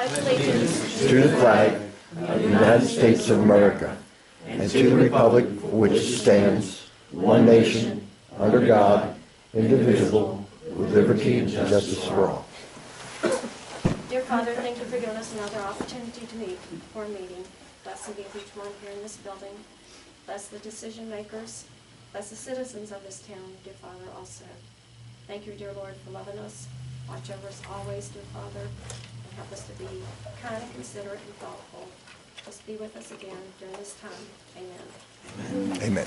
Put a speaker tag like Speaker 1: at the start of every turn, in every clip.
Speaker 1: pledge allegiance
Speaker 2: to the flag of the United States of America and to the republic for which it stands, one nation, under God, indivisible, with liberty and justice for all.
Speaker 1: Dear Father, thank you for giving us another opportunity to meet for a meeting. Bless and be with each one here in this building. Bless the decision makers. Bless the citizens of this town, dear Father, also. Thank you, dear Lord, for loving us. Watch over us always, dear Father, and help us to be kind and considerate and thoughtful. Just be with us again during this time. Amen.
Speaker 2: Amen.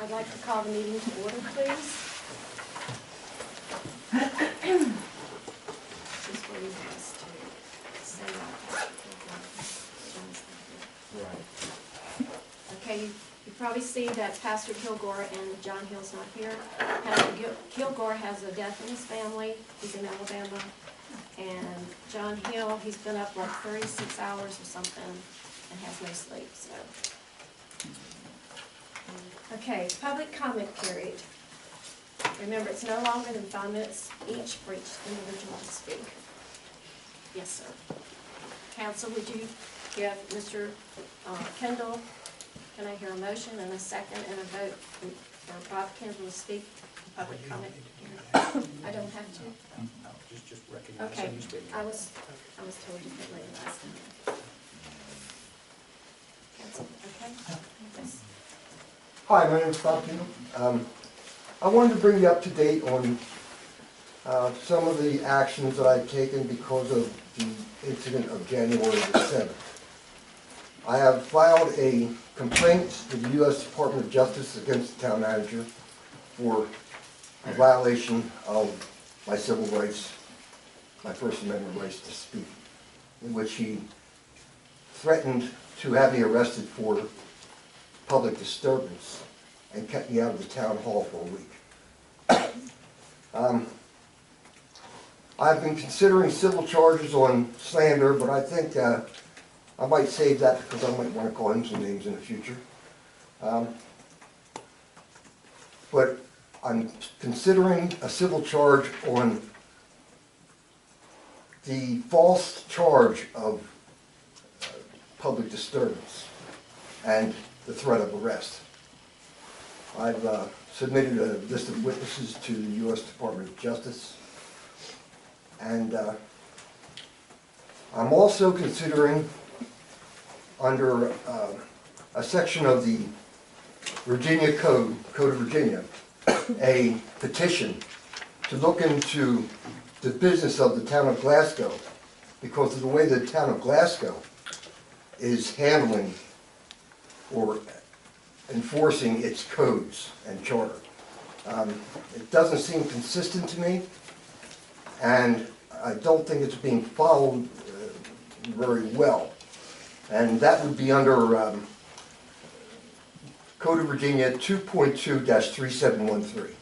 Speaker 1: I'd like to call the meeting to order, please. This is where you want us to say that. Okay, you probably see that Pastor Kilgore and John Hill's not here. Pastor Kilgore has a death in his family. He's in Alabama. And John Hill, he's been up like 36 hours or something and has no sleep, so. Okay, public comment period. Remember, it's no longer than 5 minutes each for each individual to speak. Yes, sir. Council, would you give Mr. Kendall, can I hear a motion and a second and a vote for Bob Kendall to speak in public comment period? I don't have to?
Speaker 3: No, just recognize
Speaker 1: Okay,
Speaker 3: you speak.
Speaker 1: I was told you could later last time. Council, okay? Yes.
Speaker 4: Hi, my name is Bob Kendall. I wanted to bring you up to date on some of the actions that I've taken because of the incident of January the 7th. I have filed a complaint to the U.S. Department of Justice against the town manager for a violation of my civil rights, my First Amendment rights to speak, in which he threatened to have me arrested for public disturbance and kept me out of the town hall for a week. I've been considering civil charges on slander, but I think I might save that because I might want to call him some names in the future. But I'm considering a civil charge on the false charge of public disturbance and the threat of arrest. I've submitted a list of witnesses to the U.S. Department of Justice, and I'm also considering, under a section of the Virginia Code of Virginia, a petition to look into the business of the town of Glasgow because of the way the town of Glasgow is handling or enforcing its codes and charter. It doesn't seem consistent to me, and I don't think it's being followed very well. And that would be under Code of Virginia 2.2-3713.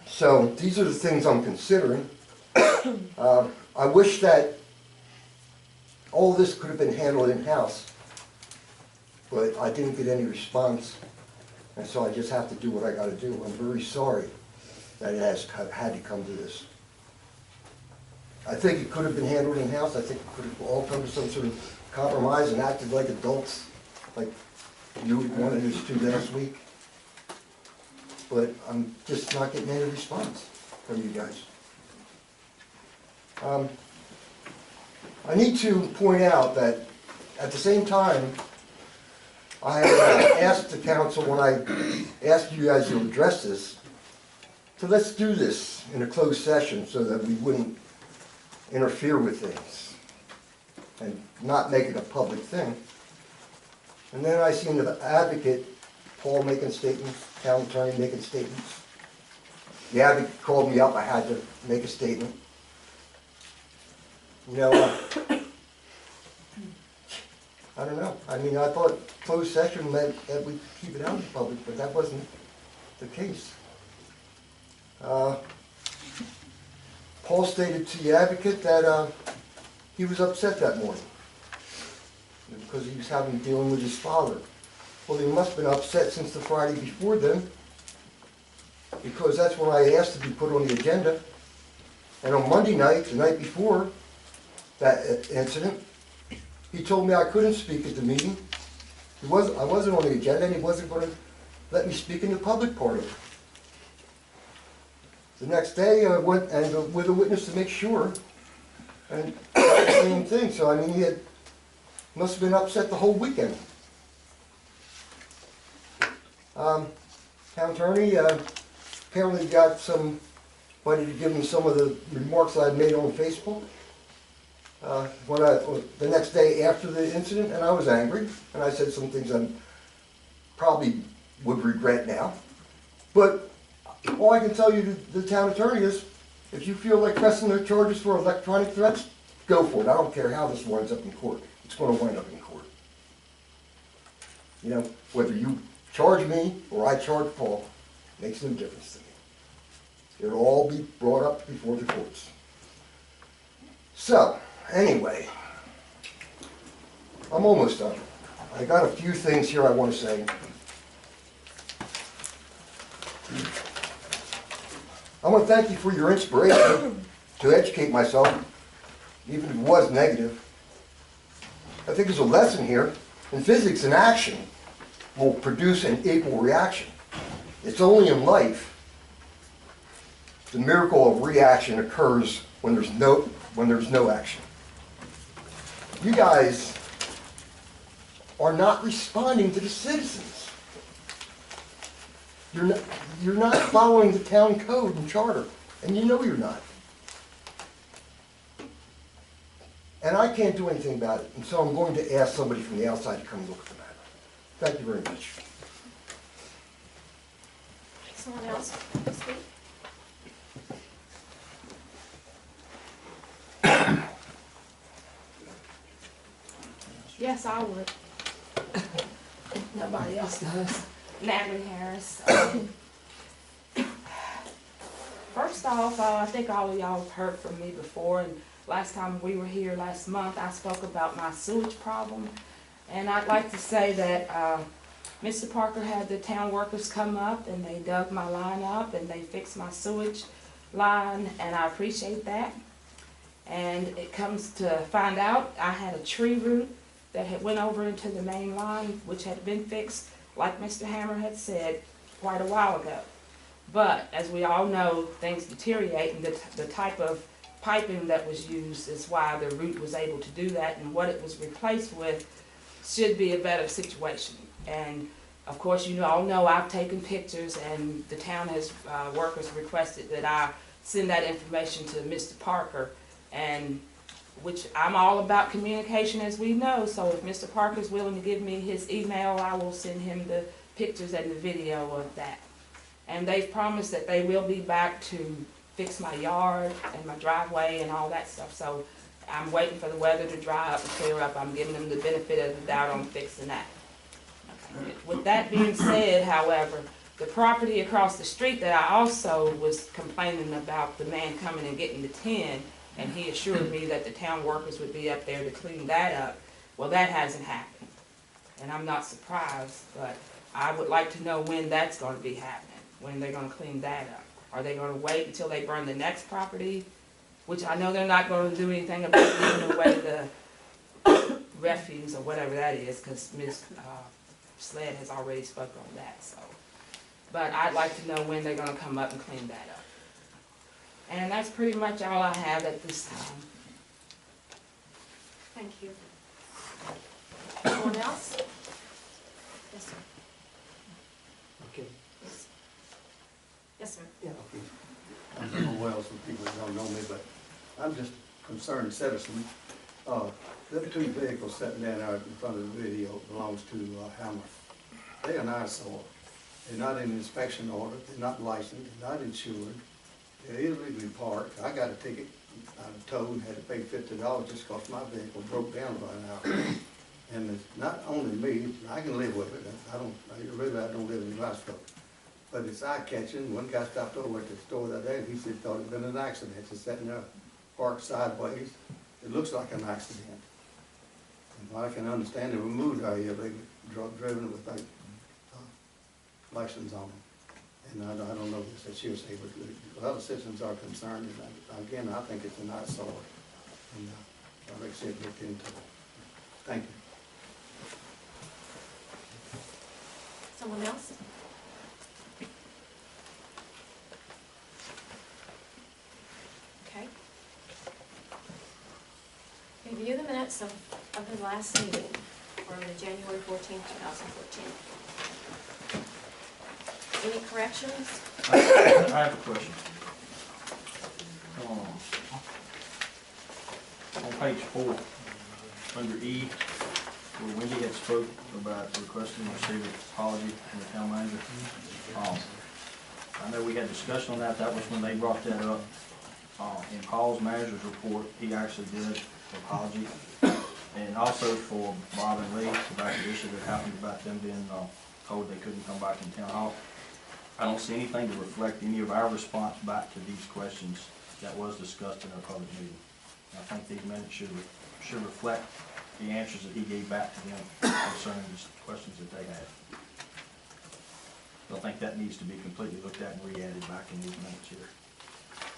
Speaker 4: So these are the things I'm considering. I wish that all this could have been handled in-house, but I didn't get any response, and so I just have to do what I got to do. I'm very sorry that it has had to come to this. I think it could have been handled in-house. I think it could have all come to some sort of compromise and acted like adults, like you wanted us to last week. But I'm just not getting any response from you guys. I need to point out that at the same time, I asked the council when I asked you guys to address this, so let's do this in a closed session so that we wouldn't interfere with things and not make it a public thing. And then I seen the advocate, Paul, making statements, town attorney making statements. The advocate called me up, I had to make a statement. You know, I don't know. I mean, I thought closed session meant that we keep it out in public, but that wasn't the case. Paul stated to the advocate that he was upset that morning because he was dealing with his father. Well, he must have been upset since the Friday before then, because that's when I asked to be put on the agenda. And on Monday night, the night before that incident, he told me I couldn't speak at the meeting. I wasn't on the agenda, and he wasn't going to let me speak in the public part of it. The next day, I went and with a witness to make sure, and same thing. So I mean, he must have been upset the whole weekend. Town attorney apparently got somebody to give him some of the remarks I had made on Facebook. The next day after the incident, and I was angry, and I said some things I probably would regret now. But all I can tell you to the town attorney is, if you feel like pressing the charges for electronic threats, go for it. I don't care how this winds up in court. It's going to wind up in court. You know, whether you charge me or I charge Paul, makes no difference to me. It'll all be brought up before the courts. So, anyway, I'm almost done. I got a few things here I want to say. I want to thank you for your inspiration to educate myself, even if it was negative. I think there's a lesson here. In physics, an action will produce an equal reaction. It's only in life the miracle of reaction occurs when there's no action. You guys are not responding to the citizens. You're not following the town code and charter, and you know you're not. And I can't do anything about it, and so I'm going to ask somebody from the outside to come look at the matter. Thank you very much.
Speaker 1: Someone else speak?
Speaker 5: Yes, I would. Nobody else does. Natalie Harris. First off, I think all of y'all have heard from me before, and last time we were here last month, I spoke about my sewage problem. And I'd like to say that Mr. Parker had the town workers come up, and they dug my line up, and they fixed my sewage line, and I appreciate that. And it comes to find out, I had a tree root that had went over into the main line, which had been fixed, like Mr. Hammer had said, quite a while ago. But as we all know, things deteriorate, and the type of piping that was used is why the root was able to do that, and what it was replaced with should be a better situation. And of course, you all know I've taken pictures, and the town has workers requested that I send that information to Mr. Parker, and which I'm all about communication, as we know. So if Mr. Parker's willing to give me his email, I will send him the pictures and the video of that. And they've promised that they will be back to fix my yard and my driveway and all that stuff. So I'm waiting for the weather to dry up and clear up. I'm giving them the benefit of the doubt on fixing that. Okay. With that being said, however, the property across the street that I also was complaining about, the man coming and getting the tin, and he assured me that the town workers would be up there to clean that up. Well, that hasn't happened. And I'm not surprised, but I would like to know when that's going to be happening, when they're going to clean that up. Are they going to wait until they burn the next property? Which I know they're not going to do anything about giving away the refuse or whatever that is, because Ms. Sled has already spoken on that. So, but I'd like to know when they're going to come up and clean that up. And that's pretty much all I have at this time.
Speaker 1: Thank you. Anyone else? Yes, sir.
Speaker 3: Okay.
Speaker 1: Yes, sir.
Speaker 3: Yeah, okay. I don't know well, some people don't know me, but I'm just a concerned citizen. The two vehicles sitting down there in front of the video belongs to Hammer. They're an eyesore. They're not in inspection order, they're not licensed, they're not insured. They're illegally parked. I got a ticket, I was told, and had to pay $50 just because my vehicle broke down by an hour. And it's not only me, I can live with it. I don't live in Glasgow. But it's eye-catching. One guy stopped over at the store that day, and he said thought it had been an accident. Just sitting there, parked sideways. It looks like an accident. And what I can understand, they were moved out here, they driven with like license on them. And I don't know this, that she'll say, but the other citizens are concerned, and again, I think it's an eyesore. And I'd like to see it looked into. Thank you.
Speaker 1: Someone else? Okay. Review the minutes of the last meeting for the January 14th, 2014. Any corrections?
Speaker 6: I have a question. On page 4, under E, where Wendy had spoke about requesting to receive an apology from the town manager. I know we had discussion on that. That was when they brought that up. In Paul's manager's report, he actually did an apology. And also for Bob and Lee, about the issue that happened about them being told they couldn't come back in town hall. I don't see anything to reflect any of our response back to these questions that was discussed in our public meeting. I think these minutes should reflect the answers that he gave back to them concerning the questions that they had. I think that needs to be completely looked at and re-added back in these minutes here.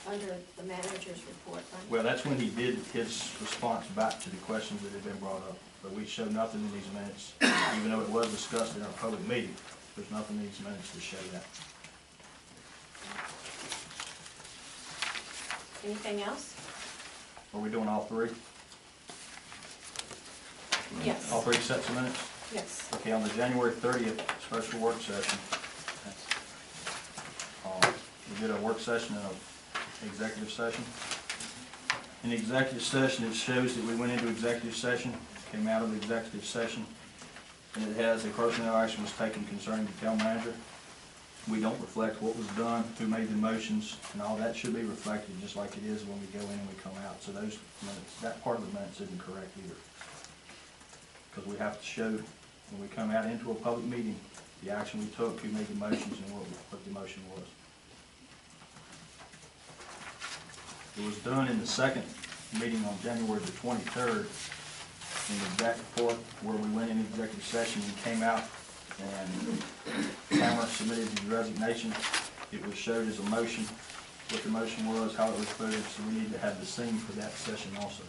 Speaker 1: Under the manager's report, right?
Speaker 6: Well, that's when he did his response back to the questions that had been brought up. But we show nothing in these minutes, even though it was discussed in our public meeting. There's nothing in these minutes to show that.
Speaker 1: Anything else?
Speaker 6: Are we doing all three?
Speaker 1: Yes.
Speaker 6: All three sets of minutes?
Speaker 1: Yes.
Speaker 6: Okay, on the January 30th special work session, we did a work session and an executive session. In the executive session, it shows that we went into executive session, came out of the executive session, and it has a personnel action was taken concerning the town manager. We don't reflect what was done, who made the motions, and all that should be reflected just like it is when we go in and we come out. So those minutes, that part of the minutes isn't correct either. Because we have to show when we come out into a public meeting, the action we took, who made the motions, and what the motion was. It was done in the second meeting on January the 23rd, in the back and forth, where we went in executive session and came out, and Cameron submitted his resignation. It was showed as a motion, what the motion was, how it was voted, so we need to have the same for that session also.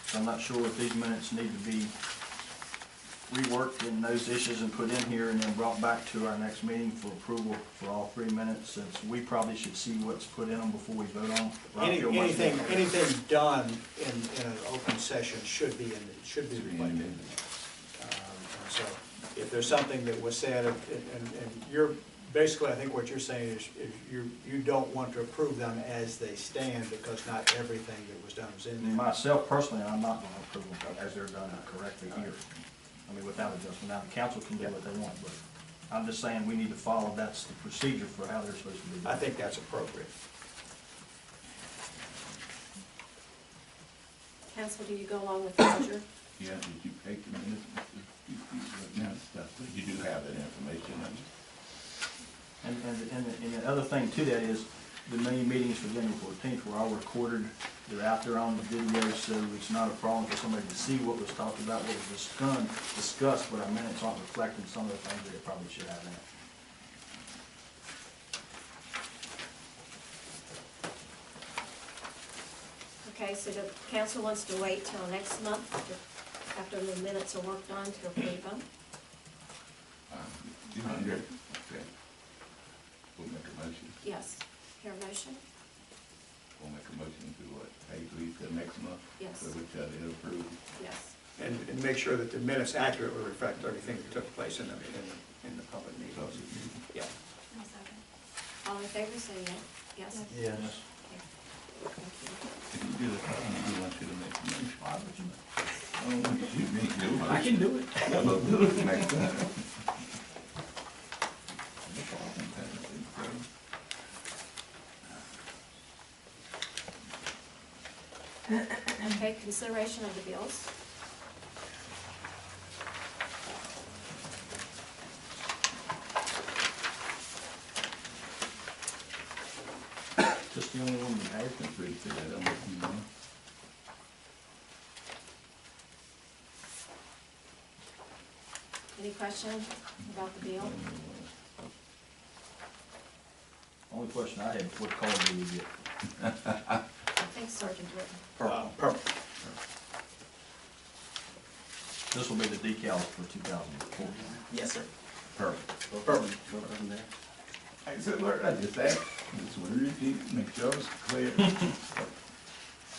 Speaker 6: So I'm not sure if these minutes need to be reworked in those issues and put in here and then brought back to our next meeting for approval for all 3 minutes, since we probably should see what's put in them before we vote on.
Speaker 7: Anything done in an open session should be reflected. So if there's something that was said, and you're, basically, I think what you're saying is you don't want to approve them as they stand, because not everything that was done was in there.
Speaker 6: Myself personally, I'm not going to approve them as they're done correctly here. I mean, without adjustment. Now, the council can do what they want, but I'm just saying we need to follow, that's the procedure for how they're supposed to be done.
Speaker 7: I think that's appropriate.
Speaker 1: Council, do you go along with Roger?
Speaker 8: Yeah, did you take the minutes? You do have that information.
Speaker 6: And the other thing to that is, the main meetings for January 14th were all recorded. They're out there on the video, so it's not a problem for somebody to see what was talked about, what was discussed, but our minutes aren't reflecting some of the things that it probably should have in it.
Speaker 1: Okay, so the council wants to wait till next month, after the minutes are worked on, to approve them?
Speaker 8: Okay. We'll make a motion.
Speaker 1: Yes. Hear a motion?
Speaker 8: We'll make a motion to what, agree to next month?
Speaker 1: Yes.
Speaker 8: So which they'll approve.
Speaker 1: Yes.
Speaker 7: And make sure that the minutes accurately reflect everything that took place in the public meeting. Yeah.
Speaker 1: All in favor, say yes.
Speaker 6: Yes.
Speaker 1: Okay.
Speaker 8: If you do it, you want you to make a motion. Why would you? Oh, you make your motion.
Speaker 6: I can do it.
Speaker 8: Yeah, we'll do it next time.
Speaker 1: Okay, consideration of the bills.
Speaker 6: just the only one that
Speaker 8: I can pretty say that, I'm looking, you know.
Speaker 1: Any questions about the bill?
Speaker 6: Only question I had, what color do we get?
Speaker 1: Thanks, Sergeant Britton.
Speaker 7: Purple.
Speaker 6: This will be the decals for 2004.
Speaker 7: Yes, sir.
Speaker 8: Perfect.
Speaker 7: Purple.
Speaker 8: I said, Lord, I just asked, just want to repeat, make sure it's clear.
Speaker 1: Do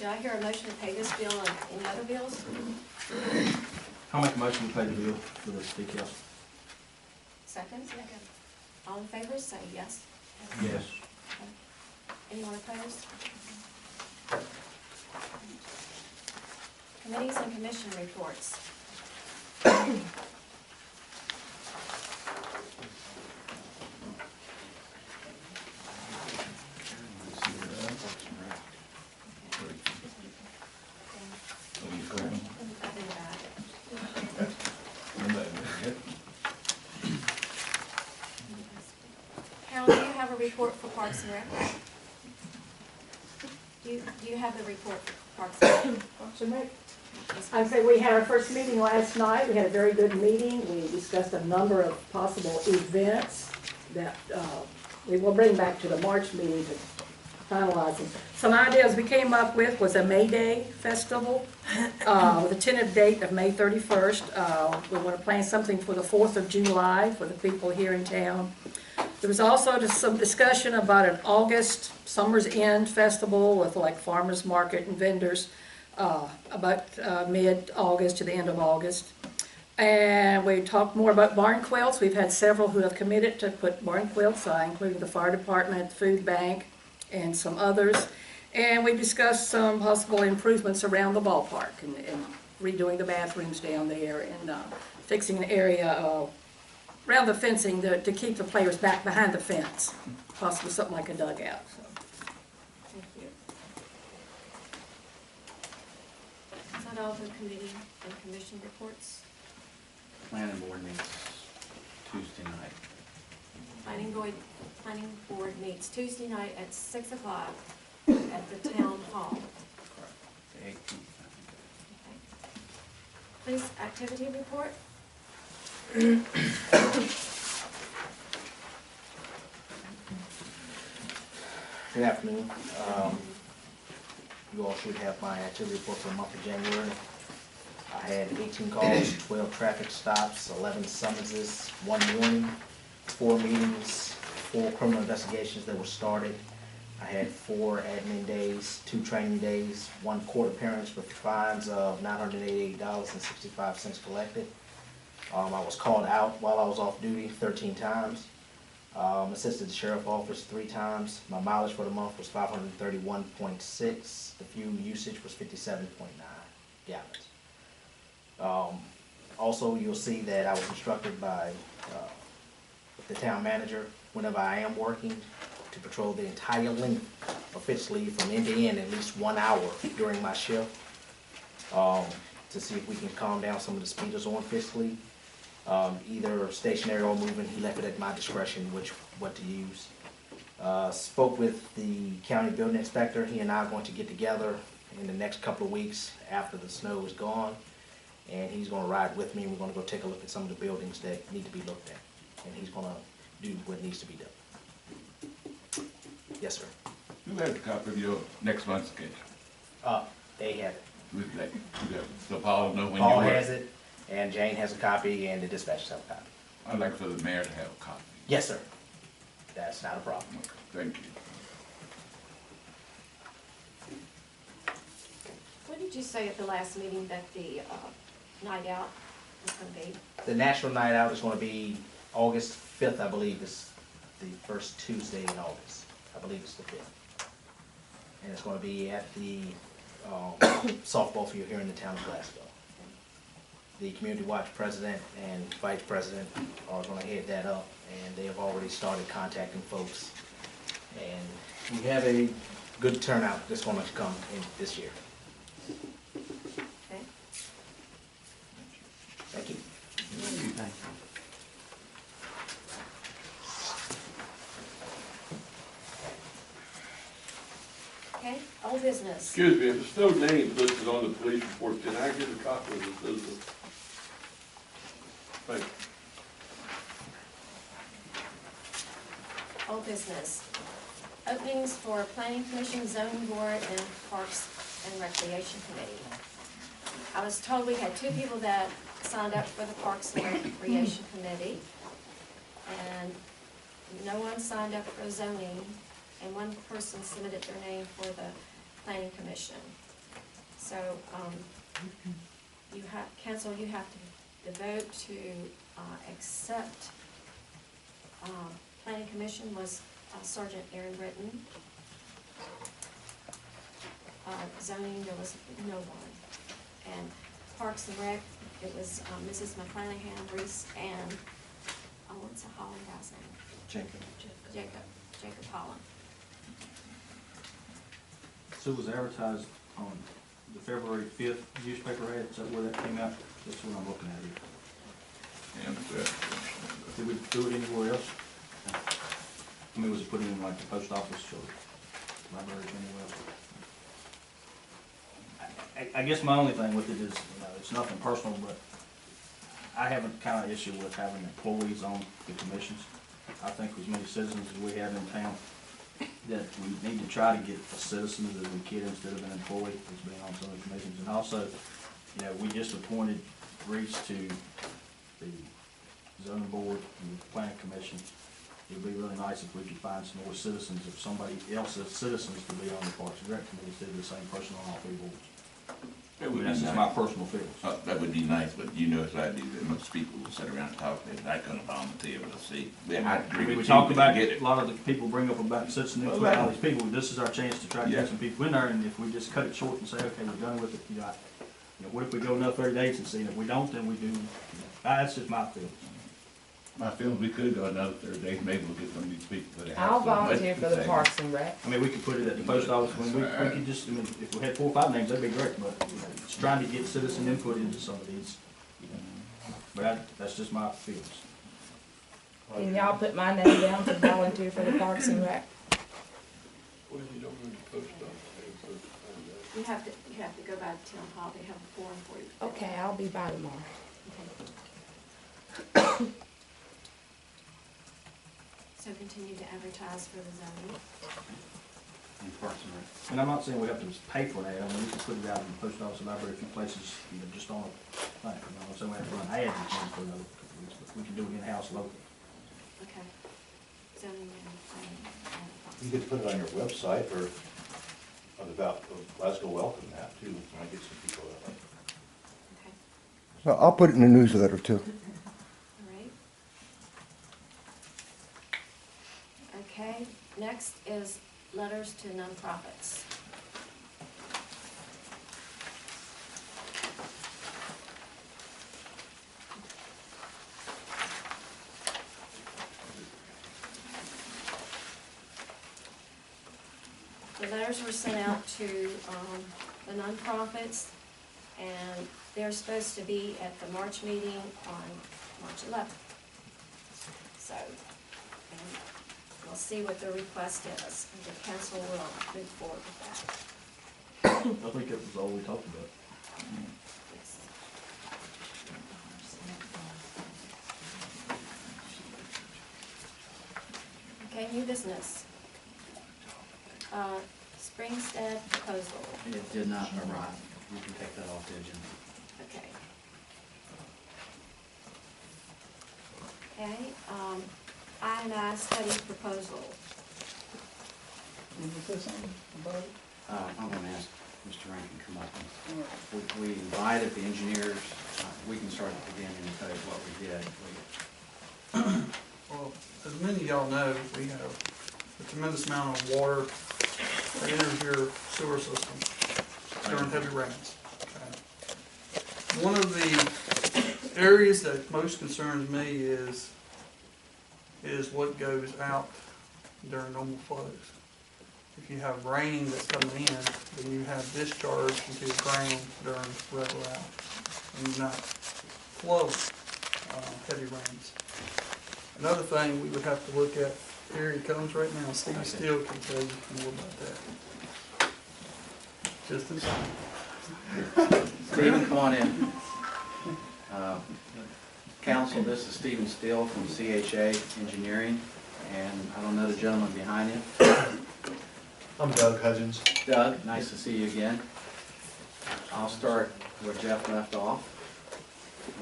Speaker 1: I hear a motion to pay this bill and any other bills?
Speaker 6: I'll make a motion to pay the bill for this decals.
Speaker 1: Second? Second. All in favor, say yes.
Speaker 6: Yes.
Speaker 1: Anyone opposed? Committees and commission reports. Carol, do you have a report for Parks and Rec? Do you have the report for Parks and Rec?
Speaker 9: I'd say we had our first meeting last night. We had a very good meeting. We discussed a number of possible events that we will bring back to the March meeting to finalize them. Some ideas we came up with was a May Day festival with a tentative date of May 31st. We want to plan something for the 4th of July for the people here in town. There was also just some discussion about an August Summer's End festival with like farmers market and vendors about mid-August to the end of August. And we talked more about barn quilts. We've had several who have committed to put barn quilts, including the fire department, food bank, and some others. And we discussed some possible improvements around the ballpark and redoing the bathrooms down there and fixing an area around the fencing to keep the players back behind the fence, possibly something like a dugout. So.
Speaker 1: Thank you. Is that all the committee and commission reports?
Speaker 10: Planning board meets Tuesday night.
Speaker 1: Planning board meets Tuesday night at 6 o'clock at the town hall.
Speaker 10: The 18th, I think.
Speaker 1: Please, activity report.
Speaker 11: Good afternoon. You all should have my activity report for the month of January. I had 18 calls, 12 traffic stops, 11 summonses, 1 warning, 4 meetings, 4 criminal investigations that were started. I had 4 admin days, 2 training days, 1 court appearance with fines of $988.65 collected. I was called out while I was off duty 13 times. Assisted the sheriff's office 3 times. My mileage for the month was 531.6. The fuel usage was 57.9 gallons. Also, you'll see that I was instructed by the town manager, whenever I am working, to patrol the entire length of Fitzley from end to end at least 1 hour during my shift, to see if we can calm down some of the speeders on Fitzley. Either stationary or moving, he left it at my discretion what to use. Spoke with the county building inspector. He and I are going to get together in the next couple of weeks after the snow is gone, and he's going to ride with me, and we're going to go take a look at some of the buildings that need to be looked at, and he's going to do what needs to be done. Yes, sir.
Speaker 8: Who has a copy of your next month's schedule?
Speaker 11: They have it.
Speaker 8: With that, so Paul know when you
Speaker 11: Paul
Speaker 8: work?
Speaker 11: has it, and Jane has a copy, and the dispatchers have a copy.
Speaker 8: I'd like for the mayor to have a copy.
Speaker 11: Yes, sir. That's not a problem.
Speaker 8: Okay, thank you.
Speaker 1: What did you say at the last meeting that the night out was going to be?
Speaker 11: The National Night Out is going to be August 5th, I believe, is the first Tuesday in August. I believe it's the 5th. And it's going to be at the softball field here in the town of Glasgow. The Community Watch president and vice president are going to head that up, and they have already started contacting folks. And we have a good turnout that's going to come in this year.
Speaker 1: Okay.
Speaker 11: Thank you.
Speaker 10: Thank you.
Speaker 1: Okay, old business.
Speaker 12: Excuse me, if there's no names listed on the police report, can I get a copy of this business? Thank you.
Speaker 1: Old business. Openings for Planning Commission, Zoning Board, and Parks and Recreation Committee. I was told we had 2 people that signed up for the Parks and Recreation Committee, and no one signed up for zoning, and 1 person submitted their name for the Planning Commission. So, council, you have to vote to accept. Planning Commission was Sergeant Aaron Britton. Zoning, there was no one. And Parks and Rec, it was Mrs. McClanahan, Reese, and, what's the Holland guy's name? Jacob Holland.
Speaker 6: So it was advertised on the February 5th newspaper ad, is that where that came out? That's what I'm looking at here.
Speaker 8: And
Speaker 6: Did we do it anywhere else? I mean, was it put in like the post office or library or anywhere else? I guess my only thing with it is, it's nothing personal, but I have a kind of issue with having employees on the commissions. I think as many citizens as we have in town, that we need to try to get a citizen as a kid instead of an employee that's been on some of the commissions. And also, we just appointed Reese to the zoning board and the planning commission. It would be really nice if we could find some more citizens, if somebody else's citizens to be on the Parks and Rec committee instead of the same person on all 3 boards.
Speaker 8: that would be
Speaker 6: That's just my personal feelings.
Speaker 8: That would be nice, but you know as I do, that most people will sit around and talk, they're not gonna volunteer, but see. I agree with
Speaker 6: We
Speaker 8: you,
Speaker 6: talked
Speaker 8: we
Speaker 6: about
Speaker 8: get
Speaker 6: it,
Speaker 8: it.
Speaker 6: a lot of the people bring up about citizen input,
Speaker 8: Well,
Speaker 6: all these people, this is our chance to try to
Speaker 8: Yeah.
Speaker 6: get some people in there, and if we just cut it short and say, okay, we're done with it, what if we go another 30 days and see, and if we don't, then we do, that's just my feelings.
Speaker 8: My feeling, we could go another 30 days, maybe we'll get some of these people that have.
Speaker 5: I'll
Speaker 8: so much
Speaker 5: volunteer
Speaker 8: to
Speaker 5: for the
Speaker 8: say.
Speaker 5: Parks and Rec.
Speaker 6: I mean, we could put it at the post office, when we could just, if we had 4 or 5 names, that'd be great, but it's trying to get citizen input into some of these. But that's just my feelings.
Speaker 5: Can y'all put my name down to volunteer for the Parks and Rec?
Speaker 12: Well, you don't go to the post office.
Speaker 1: You have to go by the town hall, they have a form for you.
Speaker 5: Okay, I'll be by tomorrow.
Speaker 1: So continue to advertise for the zoning.
Speaker 10: And Parks and Rec.
Speaker 6: And I'm not saying we have to pay for that, I mean, we can put it out in the post office, library, a few places, just on a thing. I'm not saying we have to run ads and things for another couple of weeks, but we can do it in-house locally.
Speaker 1: Okay. Zoning and planning.
Speaker 13: You could put it on your website or about Glasgow Welcome Map too, might get some people that like.
Speaker 1: Okay,
Speaker 4: So I'll put it in the newsletter too.
Speaker 1: all right. Okay, next is letters to nonprofits. The letters were sent out to the nonprofits, and they're supposed to be at the March meeting on March 11th. So, and we'll see what the request is, and the council will move forward with that.
Speaker 6: I think that was all we talked about.
Speaker 1: Yes. Okay, new business. Springstead proposal.
Speaker 10: It did not arrive. You can take that off the agenda.
Speaker 1: Okay. Okay, I&I study proposal.
Speaker 10: I'm gonna ask Mr. Rankin to come up. We invited the engineers, we can start at the beginning and tell you what we did.
Speaker 14: Well, as many of y'all know, we have a tremendous amount of water that enters your sewer system during heavy rains. Okay. One of the areas that most concerns me is what goes out during normal flows. If you have rain that's coming in, then you have discharge into the ground during regular out, and you not flow heavy rains. Another thing we would have to look at, here he comes right now, Steve Steele can tell you more about that. Just in time.
Speaker 10: Stephen, come on in. Council, this is Stephen Steele from CHA Engineering, and I don't know the gentleman behind him.
Speaker 13: I'm Doug Hudgens.
Speaker 10: Doug, nice to see you again. I'll start where Jeff left off.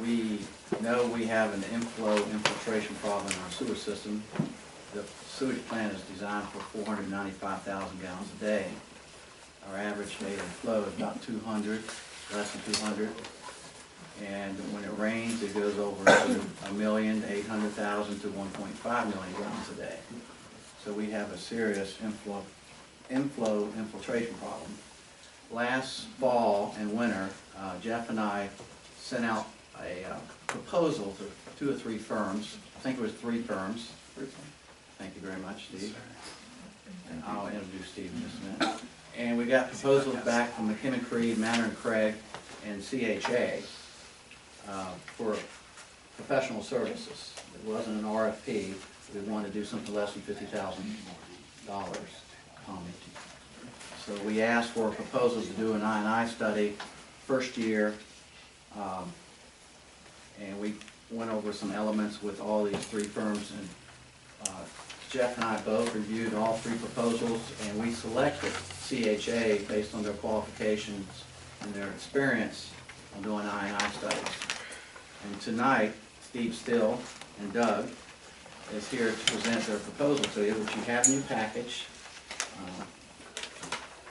Speaker 10: We know we have an infiltration problem in our sewer system. The sewage plant is designed for 495,000 gallons a day. Our average daily flow is about 200, less than 200. And when it rains, it goes over to 1,800,000 to 1.5 million gallons a day. So we have a serious infiltration problem. Last fall and winter, Jeff and I sent out a proposal to 2 or 3 firms. I think it was 3 firms. Thank you very much, Steve. And I'll introduce Steve in just a minute. And we got proposals back from McKinnon Creed, Manor and Craig, and CHA for professional services. It wasn't an RFP. We wanted to do something less than $50,000. So we asked for a proposal to do an I&I study first year, and we went over some elements with all these 3 firms, and Jeff and I both reviewed all 3 proposals, and we selected CHA based on their qualifications and their experience on doing I&I studies. And tonight, Steve Still and Doug is here to present their proposal to you, which you have in your package.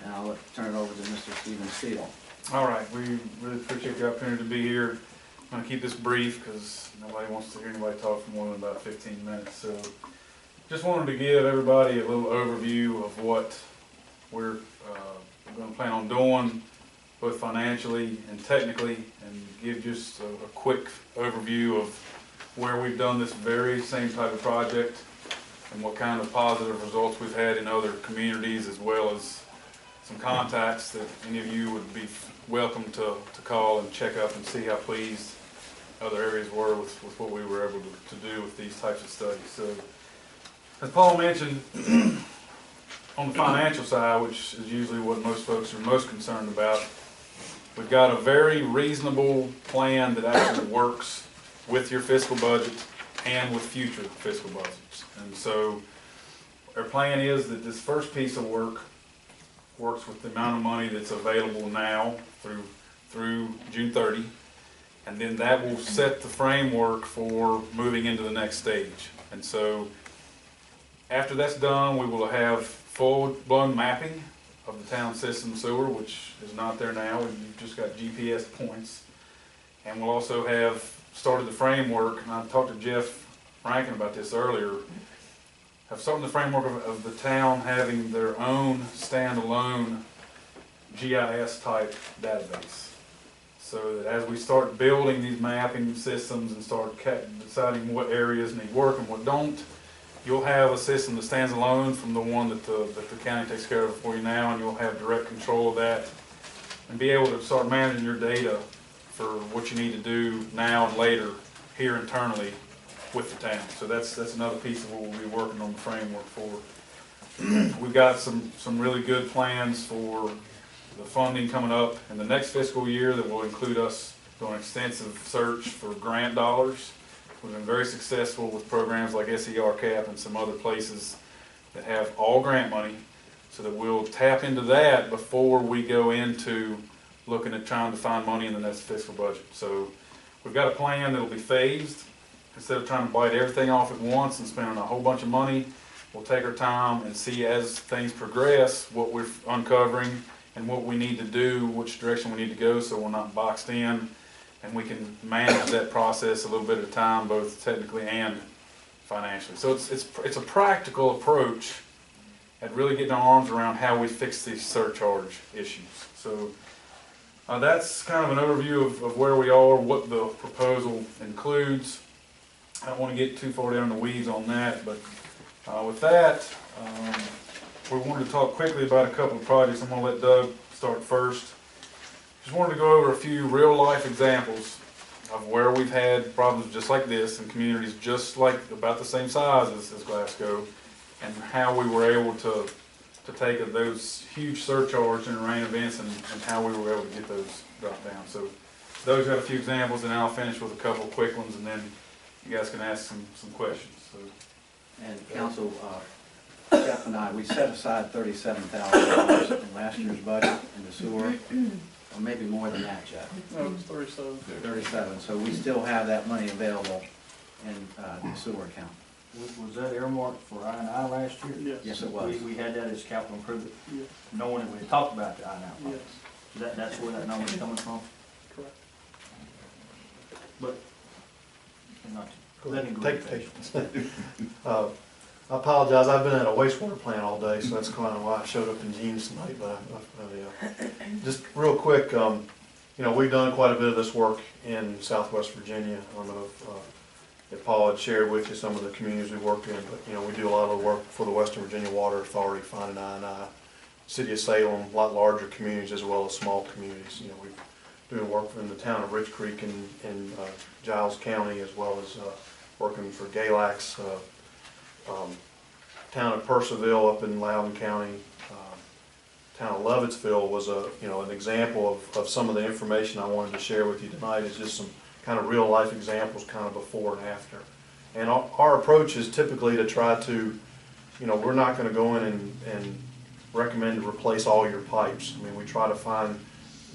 Speaker 10: And I'll turn it over to Mr. Stephen Steele.
Speaker 14: All right, we really appreciate the opportunity to be here. I'm going to keep this brief because nobody wants to hear anybody talk for more than about 15 minutes. So just wanted to give everybody a little overview of what we're going to plan on doing, both financially and technically, and give just a quick overview of where we've done this very same type of project and what kind of positive results we've had in other communities, as well as some contacts that any of you would be welcome to call and check up and see how pleased other areas were with what we were able to do with these types of studies. So, as Paul mentioned, on the financial side, which is usually what most folks are most concerned about, we've got a very reasonable plan that actually works with your fiscal budget and with future fiscal budgets. And so our plan is that this first piece of work works with the amount of money that's available now through June 30, and then that will set the framework for moving into the next stage. And so after that's done, we will have full-blown mapping of the town system sewer, which is not there now. We've just got GPS points. And we'll also have started the framework, and I talked to Jeff Rankin about this earlier, have started the framework of the town having their own standalone GIS type database. So that as we start building these mapping systems and start deciding what areas need work and what don't, you'll have a system that stands alone from the one that the county takes care of for you now, and you'll have direct control of that and be able to start managing your data for what you need to do now and later here internally with the town. So that's another piece of what we'll be working on the framework for. We've got some really good plans for the funding coming up in the next fiscal year that will include us doing extensive search for grant dollars. We've been very successful with programs like SER CAP and some other places that have all grant money, so that we'll tap into that before we go into looking at trying to find money in the next fiscal budget. So we've got a plan that'll be phased. Instead of trying to bite everything off at once and spending a whole bunch of money, we'll take our time and see as things progress what we're uncovering and what we need to do, which direction we need to go, so we're not boxed in, and we can manage that process a little bit at a time, both technically and financially. So it's a practical approach at really getting our arms around how we fix these surcharge issues. So that's kind of an overview of where we are, what the proposal includes. I don't want to get too far down in the weeds on that, but with that, we wanted to talk quickly about a couple of projects. I'm going to let Doug start first. Just wanted to go over a few real-life examples of where we've had problems just like this in communities just like about the same size as Glasgow, and how we were able to
Speaker 15: to take of those huge surcharges and rain events and how we were able to get those dropped down. So those got a few examples, and I'll finish with a couple of quick ones, and then you guys can ask some questions. So.
Speaker 10: And council, Jeff and I, we set aside $37,000 in last year's budget in the sewer, or maybe more than that, Jeff.
Speaker 14: No, it was 37.
Speaker 10: 37, so we still have that money available in the sewer account.
Speaker 6: Was that earmarked for I&I last year?
Speaker 14: Yes.
Speaker 10: Yes, it was.
Speaker 6: We had that as capital improvement,
Speaker 14: Yes.
Speaker 6: knowing that we had talked about the I&I.
Speaker 14: Yes.
Speaker 6: That's where that number's coming from?
Speaker 14: Correct.
Speaker 6: But, not to, let him go.
Speaker 16: Take patience. I apologize, I've been at a wastewater plant all day, so that's kind of why I showed up in jeans tonight, but just real quick, you know, we've done quite a bit of this work in Southwest Virginia. I don't know if Paul had shared with you some of the communities we worked in, but, you know, we do a lot of the work for the Western Virginia Water Authority, finding I&I, City of Salem, a lot larger communities as well as small communities. You know, we're doing work in the town of Rich Creek in Giles County, as well as working for Galax, town of Purcellville up in Loudoun County. Town of Lovettsville was an example of some of the information I wanted to share with you tonight. Is just some kind of real life examples, kind of before and after. And our approach is typically to try to, you know, we're not going to go in and recommend to replace all your pipes. I mean, we try to find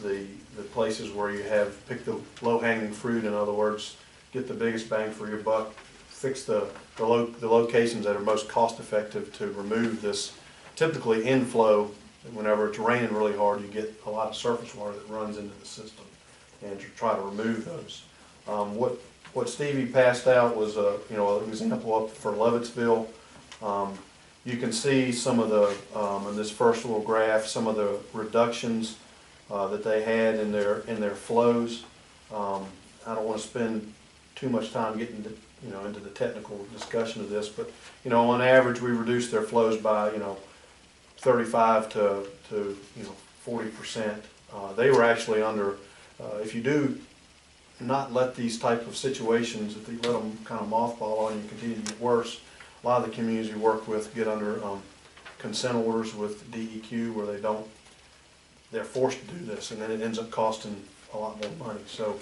Speaker 16: the places where you have, pick the low-hanging fruit, in other words, get the biggest bang for your buck, fix the locations that are most cost-effective to remove this typically inflow. Whenever it's raining really hard, you get a lot of surface water that runs into the system, and to try to remove those. What Stevie passed out was an example up for Lovettsville. You can see some of the in this first little graph, some of the reductions that they had in their flows. I don't want to spend too much time getting into the technical discussion of this, but on average we reduced their flows by 35 to 40%. They were actually under. If you do not let these type of situations, if you let them kind of mothball on you, continue to get worse, a lot of the communities we work with get under consent orders with DEQ where they're forced to do this, and then it ends up costing a lot more money. So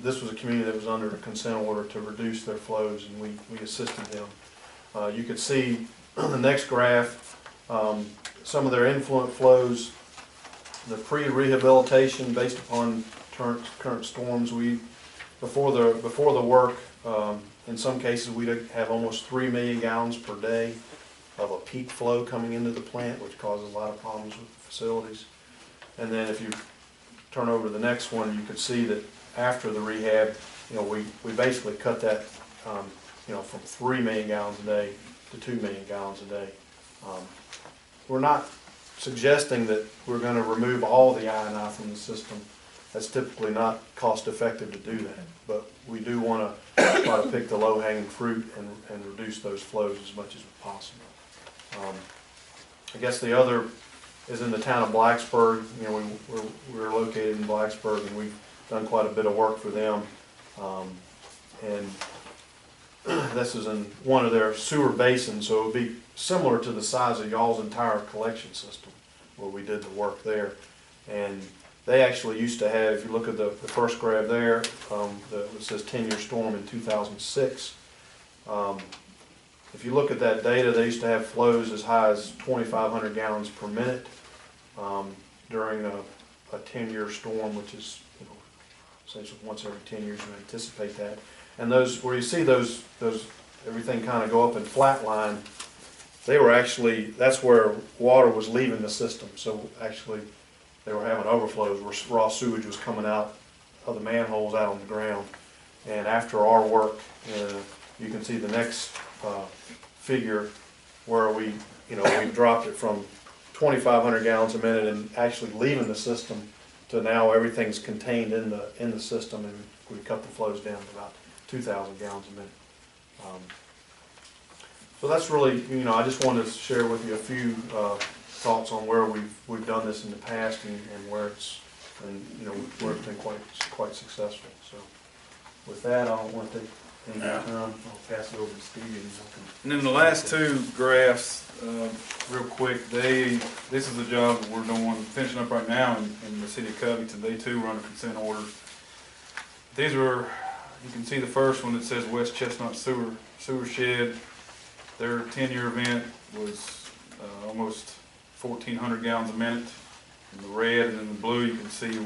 Speaker 16: this was a community that was under a consent order to reduce their flows, and we assisted them. You could see on the next graph some of their influent flows, the pre-rehabilitation based upon current storms. Before the work, in some cases we'd have almost 3 million gallons per day of a peak flow coming into the plant, which causes a lot of problems with the facilities. And then if you turn over to the next one, you could see that after the rehab, we basically cut that from 3 million gallons a day to 2 million gallons a day. We're not suggesting that we're going to remove all the I&I from the system. That's typically not cost effective to do that, but we do want to try to pick the low-hanging fruit and reduce those flows as much as possible. I guess the other is in the town of Blacksburg. We're located in Blacksburg, and we've done quite a bit of work for them. And this is in one of their sewer basins, so it would be similar to the size of y'all's entire collection system where we did the work there. And they actually used to have, if you look at the first graph there, it says 10-year storm in 2006. If you look at that data, they used to have flows as high as 2,500 gallons per minute during a 10-year storm, which is essentially once every 10 years you anticipate that. And those, where you see those everything kind of go up in flat line, they were actually, that's where water was leaving the system. So actually they were having overflows where raw sewage was coming out of the manholes out on the ground. And after our work, you can see the next figure where we dropped it from 2,500 gallons a minute and actually leaving the system to now everything's contained in the system, and we cut the flows down to about 2,000 gallons a minute. So that's really, I just wanted to share with you a few thoughts on where we've done this in the past and where it's been quite successful. So with that, I don't want to take any more time. I'll pass it over to Steve.
Speaker 15: And then the last two graphs real quick, this is a job that we're doing, finishing up right now in the city of Covington. They too run a consent order. These are, you can see the first one that says West Chestnut Sewer Shed. Their 10-year event was almost 1,400 gallons a minute. In the red and in the blue, you can see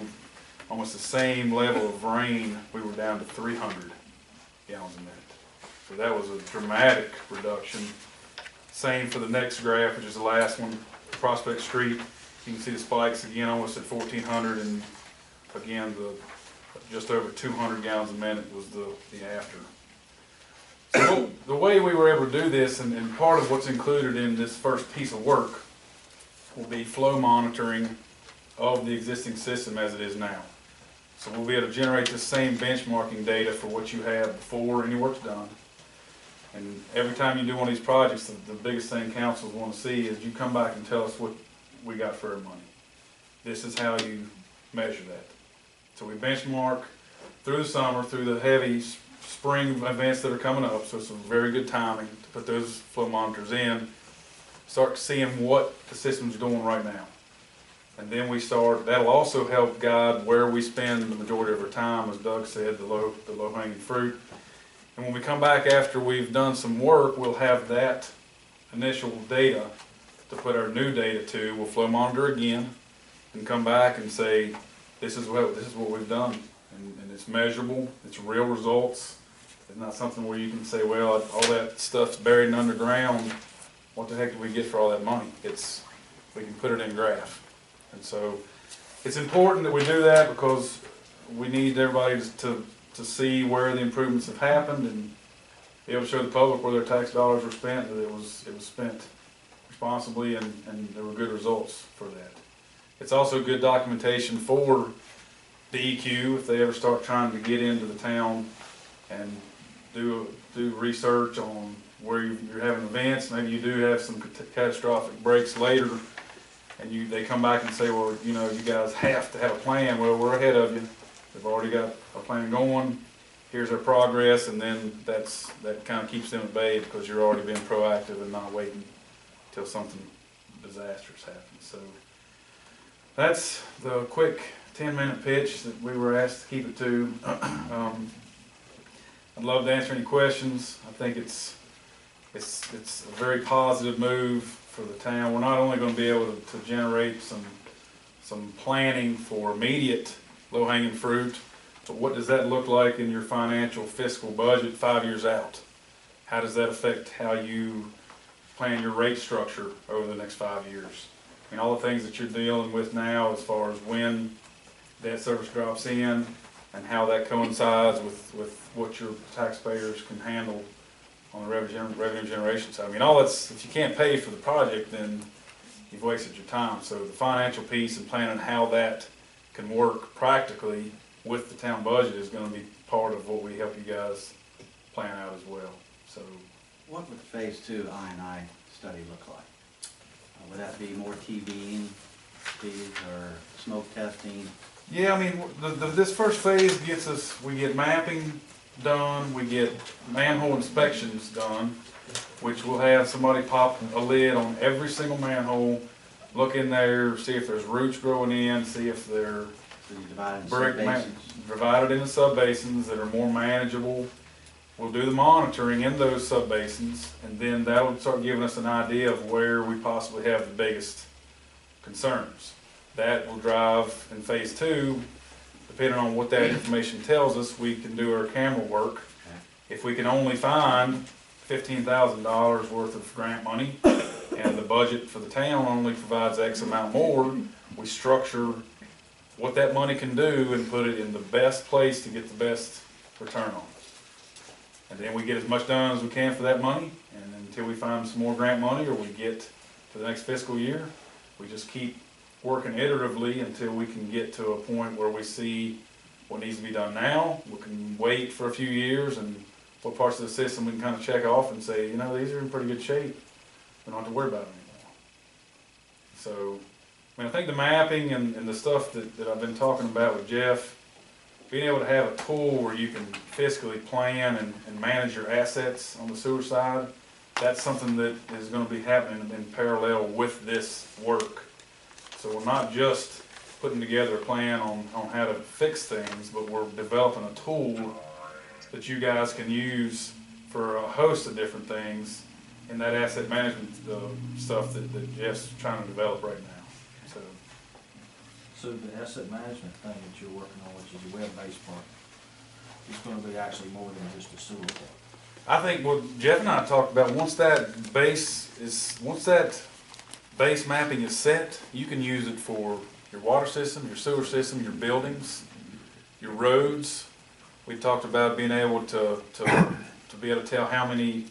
Speaker 15: almost the same level of rain. We were down to 300 gallons a minute. So that was a dramatic reduction. Same for the next graph, which is the last one, Prospect Street. You can see the spikes again, almost at 1,400, and again, just over 200 gallons a minute was the after. So the way we were able to do this, and part of what's included in this first piece of work, will be flow monitoring of the existing system as it is now. So we'll be able to generate the same benchmarking data for what you have before any work's done. And every time you do one of these projects, the biggest thing councils want to see is you come back and tell us what we got for our money. This is how you measure that. So we benchmark through the summer, through the heavy spring events that are coming up, so it's a very good timing to put those flow monitors in, start seeing what the system's doing right now. And then that'll also help guide where we spend the majority of our time, as Doug said, the low-hanging fruit. And when we come back after we've done some work, we'll have that initial data to put our new data to. We'll flow monitor again and come back and say, this is what we've done. And it's measurable, it's real results. It's not something where you can say, well, all that stuff's buried underground. What the heck did we get for all that money? We can put it in graph. And so it's important that we do that because we need everybody to see where the improvements have happened and be able to show the public where their tax dollars were spent, that it was spent responsibly and there were good results for that. It's also good documentation for DEQ if they ever start trying to get into the town and do research on where you're having events. Maybe you do have some catastrophic breaks later, and they come back and say, well, you guys have to have a plan. Well, we're ahead of you. They've already got a plan going. Here's our progress, and then that kind of keeps them at bay because you're already being proactive and not waiting until something disastrous happens. So that's the quick 10-minute pitch that we were asked to keep it to. I'd love to answer any questions. I think it's a very positive move for the town. We're not only going to be able to generate some planning for immediate low-hanging fruit, but what does that look like in your financial fiscal budget 5 years out? How does that affect how you plan your rate structure over the next 5 years? I mean, all the things that you're dealing with now as far as when debt service drops in and how that coincides with what your taxpayers can handle on the revenue generation side. I mean, if you can't pay for the project, then you've wasted your time. So the financial piece and planning how that can work practically with the town budget is going to be part of what we help you guys plan out as well. So,
Speaker 10: what would phase 2 I&I study look like? Would that be more TVing speeds or smoke testing?
Speaker 15: Yeah, I mean, this first phase we get mapping done, we get manhole inspections done, which will have somebody pop a lid on every single manhole, look in there, see if there's roots growing in, see if they're divided into sub-basins that are more manageable. We'll do the monitoring in those sub-basins, and then that'll start giving us an idea of where we possibly have the biggest concerns. That will drive in phase 2, depending on what that information tells us, we can do our camera work. If we can only find $15,000 worth of grant money, and the budget for the town only provides X amount more, we structure what that money can do and put it in the best place to get the best return on it. And then we get as much done as we can for that money, and until we find some more grant money or we get to the next fiscal year, we just keep working iteratively until we can get to a point where we see what needs to be done now. We can wait for a few years and what parts of the system we can kind of check off and say, these are in pretty good shape. We don't have to worry about them anymore. So, I think the mapping and the stuff that I've been talking about with Jeff, being able to have a tool where you can fiscally plan and manage your assets on the sewer side, that's something that is gonna be happening in parallel with this work. So we're not just putting together a plan on how to fix things, but we're developing a tool that you guys can use for a host of different things in that asset management stuff that Jeff's trying to develop right now.
Speaker 6: So the asset management thing that you're working on, which is a web-based part, is gonna be actually more than just a sewer part.
Speaker 15: I think what Jeff and I talked about, once that base mapping is set, you can use it for your water system, your sewer system, your buildings, your roads. We talked about being able to be able to tell how many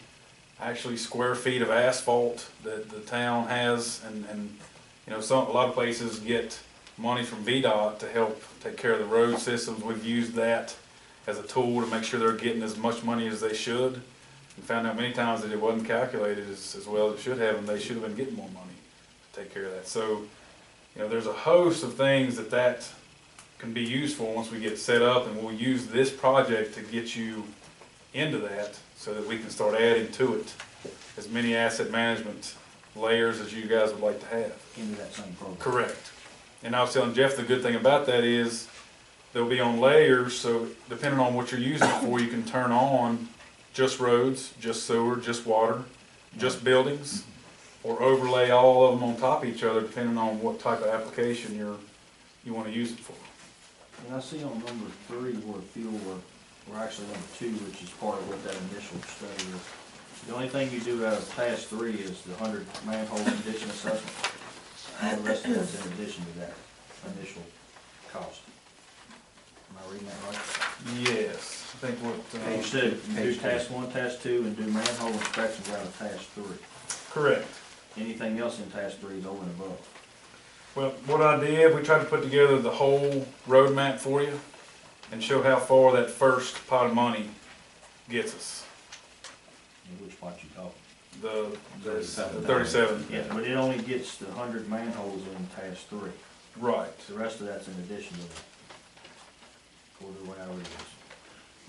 Speaker 15: actually square feet of asphalt that the town has, and you know, a lot of places get money from VDOT to help take care of the road systems. We've used that as a tool to make sure they're getting as much money as they should, and found out many times that it wasn't calculated as well as it should have, and they should have been getting more money to take care of that. So, you know, there's a host of things that can be useful once we get set up, and we'll use this project to get you into that so that we can start adding to it as many asset management layers as you guys would like to have.
Speaker 6: Into that same program.
Speaker 15: Correct. And I was telling Jeff, the good thing about that is they'll be on layers, so depending on what you're using it for, you can turn on just roads, just sewer, just water, just buildings, or overlay all of them on top of each other depending on what type of application you want to use it for.
Speaker 6: And I see on number 3 where field work, we're actually number 2, which is part of what that initial study is. The only thing you do out of task 3 is the 100 manhole condition assessment. All the rest of that's in addition to that initial cost. Am I reading that right?
Speaker 15: Yes, I think what.
Speaker 6: You said you do task 1, task 2, and do manhole inspections out of task 3.
Speaker 15: Correct.
Speaker 6: Anything else in task 3 is over and above.
Speaker 15: Well, what I did, we tried to put together the whole roadmap for you and show how far that first pot of money gets us.
Speaker 6: In which part you talking?
Speaker 15: The 37.
Speaker 6: Yeah, but it only gets the 100 manholes in task 3.
Speaker 15: Right.
Speaker 6: The rest of that's in addition to that. Or whatever it is.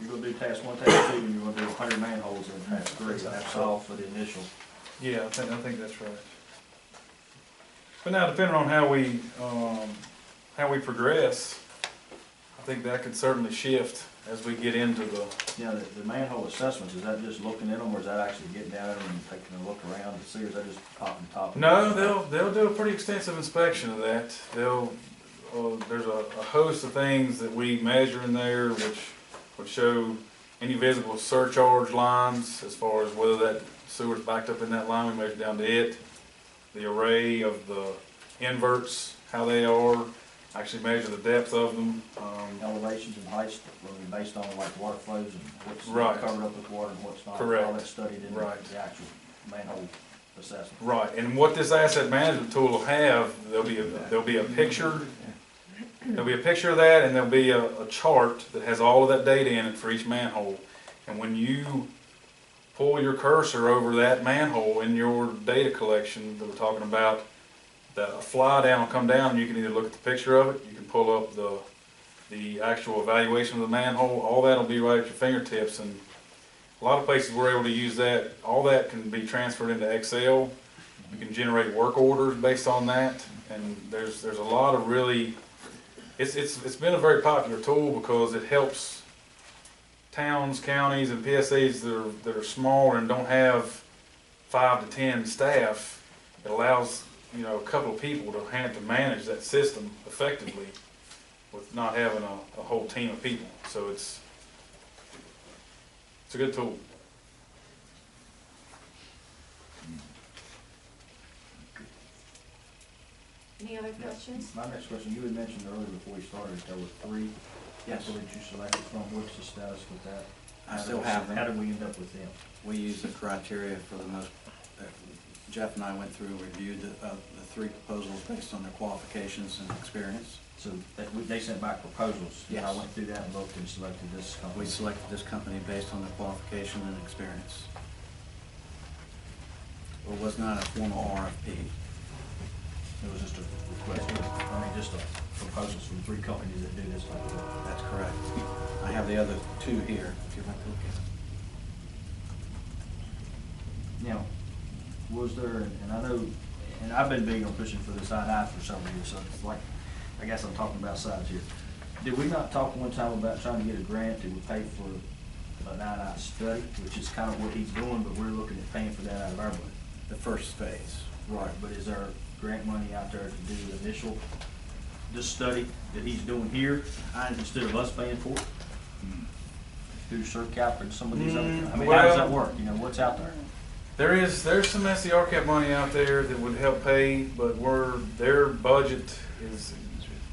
Speaker 6: You're gonna do task 1, task 2, and you're gonna do 100 manholes in task 3. That's all for the initial.
Speaker 15: Yeah, I think that's right. But now, depending on how we progress, I think that could certainly shift as we get into the.
Speaker 6: Yeah, the manhole assessments, is that just looking at them, or is that actually getting down at them and taking a look around to see, or is that just popping top?
Speaker 15: No, they'll do a pretty extensive inspection of that. There's a host of things that we measure in there, which would show any visible surcharge lines as far as whether that sewer's backed up in that line. We measure down to it. The array of the inverts, how they are, actually measure the depth of them.
Speaker 6: Elevations and heights, based on like water flows and what's
Speaker 15: Right.
Speaker 6: covered up with water and what's not.
Speaker 15: Correct.
Speaker 6: All that's studied in
Speaker 15: Right.
Speaker 6: the actual manhole assessment.
Speaker 15: Right, and what this asset management tool will have, there'll be a picture. There'll be a picture of that, and there'll be a chart that has all of that data in it for each manhole. And when you pull your cursor over that manhole in your data collection that we're talking about, the fly down will come down, and you can either look at the picture of it, you can pull up the actual evaluation of the manhole, all that'll be right at your fingertips. And a lot of places we're able to use that. All that can be transferred into Excel. You can generate work orders based on that, and there's a lot of really, it's been a very popular tool because it helps towns, counties, and PSAs that are smaller and don't have 5 to 10 staff. It allows, you know, a couple of people to manage that system effectively with not having a whole team of people. So it's a good tool.
Speaker 1: Any other questions?
Speaker 6: My next question, you had mentioned earlier before we started, there were 3 people that you selected from. What's the status with that?
Speaker 10: I still have them.
Speaker 6: How did we end up with them?
Speaker 10: We use the criteria for the most, Jeff and I went through and reviewed the 3 proposals based on their qualifications and experience.
Speaker 6: So they sent back proposals?
Speaker 10: Yes.
Speaker 6: And I went through that and looked and selected this company?
Speaker 10: We selected this company based on their qualification and experience. It was not a formal RFP.
Speaker 6: It was just a request, just a proposals from 3 companies that do this type of work.
Speaker 10: That's correct. I have the other 2 here, if you'd like to look at them.
Speaker 6: Now, was there, and I know, and I've been big on pushing for this I for several years, so it's like, I guess I'm talking about sides here. Did we not talk one time about trying to get a grant that would pay for an I study, which is kind of what he's doing, but we're looking at paying for that out of our budget?
Speaker 10: The first phase.
Speaker 6: Right, but is there grant money out there to do the initial, this study that he's doing here, instead of us paying for it? Through CERCAP and some of these other, I mean, how does that work? You know, what's out there?
Speaker 15: There's some SDRCAP money out there that would help pay, but their budget is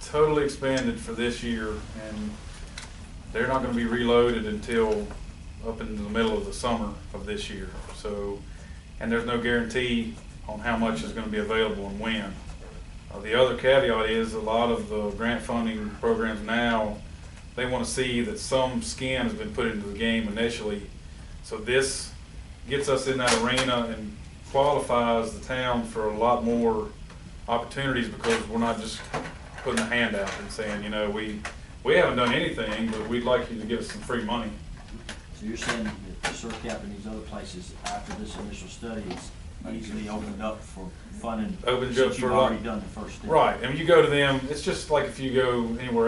Speaker 15: totally expanded for this year, and they're not gonna be reloaded until up into the middle of the summer of this year. So, and there's no guarantee on how much is gonna be available and when. The other caveat is a lot of the grant funding programs now, they wanna see that some skin has been put into the game initially. So this gets us in that arena and qualifies the town for a lot more opportunities, because we're not just putting a hand out and saying, you know, we haven't done anything, but we'd like you to give us some free money.
Speaker 6: So you're saying that the CERCAP and these other places, after this initial study, is easily opened up for funding,
Speaker 15: Opens
Speaker 6: since
Speaker 15: up for
Speaker 6: you've
Speaker 15: a lot.
Speaker 6: already done the first step?
Speaker 15: Right, and when you go to them, it's just like if you go anywhere